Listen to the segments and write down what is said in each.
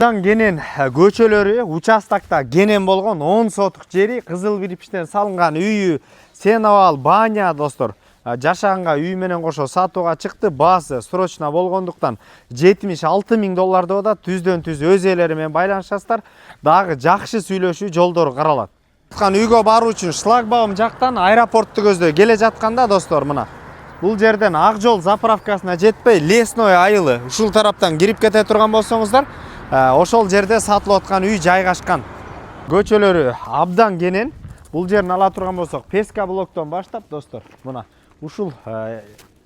Кенен көчөлөрү участокта кенен болгон 10 сотук жери кызыл кирпичтен салынган үйү Сеновал баня достор. Жашаганга үй менен кошо сатууга чыкты. Баасы срочно болгондуктан 76 000 доллар деп атат. Түздөн түз өз ээлери менен байланышасыздар. Дагы жакшы сүйлөшүү жолдору каралат. Үйгө баруу үчүн шлагбаум жактан аэропортту көздөй келе жатканда достор, мына бул жерден ак жол заправкасына жетпей лесной айылы ушул тараптан кирип кете турган болсоңуздар, ошол жерде сатылып аткан үй жайгашкан. Көчөлөрү абдан кенен. Бул жерин ала турган болсок, Песка блоктон баштап достор, мына ушул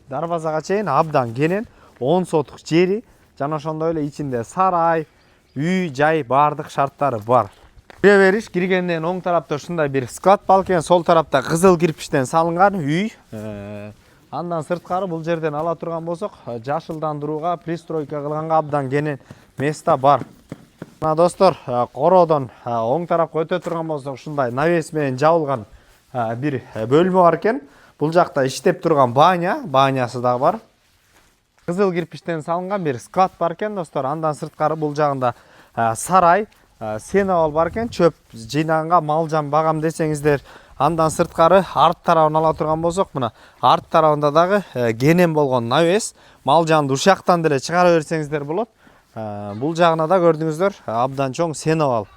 дарбазага чейин абдан кенен 10 сотук жери, жана ошондой эле ичинде сарай, үй жай баардык шарттары бар. Кире бериш киргенден оң тарапта ушундай бир склад бар экен, сол тарапта кызыл кирпичтен салынган үй. Андан сырткары бул жерден ала турган болсок, жашылдандырууга, пристройка кылганга абдан кенен место бар. Мына достор, короодон оң тарапка өтө турган болсок, ушундай навес менен жабылган бир бөлмө бар экен. Бул жакта иштеп турган банясы дагы бар. Кызыл кирпичтен салынган бир склад бар экен достор. Андан сырткары бул жагында сарай, Сеновал бар экен, чөп жыйнаганга малжан багам десеңиздер. Андан сырткары арт тарабын ала турган болсок, мына арт тарабында дагы кенен болгон навес, малжанды ушактан деле чыгара берсеңиздер болот. Бул жагына да көрдүңүздөр, абдан чоң Сеновал.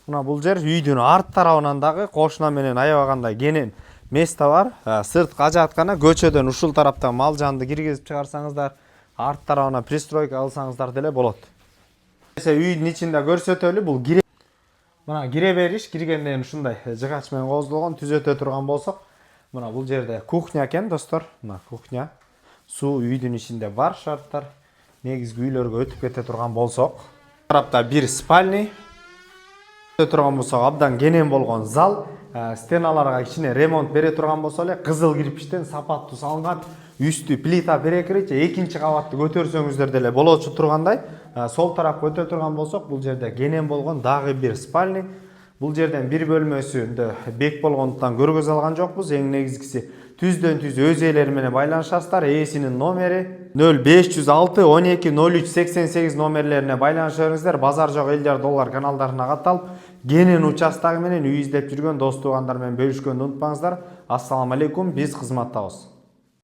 Мына бул жер үйдүн арт тарабынан дагы кошуна менен аябагандай кенен место бар. Сырткы ажаткана көчөдөн ушул тараптан малжанды киргизип чыгарсаңыздар, арт тарабына пристройка алсаңыздар деле болот. Үйдүн ичинде көрсөтөлү, бул кире. Мына кире бериш киргенден ушундай жыгач менен коздолгон, түзөтө турган болсок, мына бул жерде кухня экен достор. Мына кухня. Суу үйдүн ичинде бар шарттар. Негизги үйлөргө өтүп кете турган болсок, тарапта бир спальный. Өтө турган болсок, абдан кенен болгон зал. Стеналарга кичине ремонт бере турган болсо эле, кызыл кирпичтен сапаттуу салынган, үстү плита перекрытие, экинчи кабатты көтөрсөңүздөр деле болочу тургандай. Сол тарапка өтө турган болсок, бул жерде кенен болгон дагы бир спальный. Бул жерден бир бөлмөсүндө бек болгондуктан көргөз алган жокпуз. Эң негизгиси түздөн түз өз ээлери менен байланышасыздар. Ээсинин номери 0506 12 03 88 номерлерине байланыша бериңиздер. Базар жок элдер доллар каналдарына катталып, кенен участогу менен үй издеп жүргөн дос туугандар менен бөлүшкөндү унутпаңыздар. Ассаламу алейкум, биз кызматтабыз.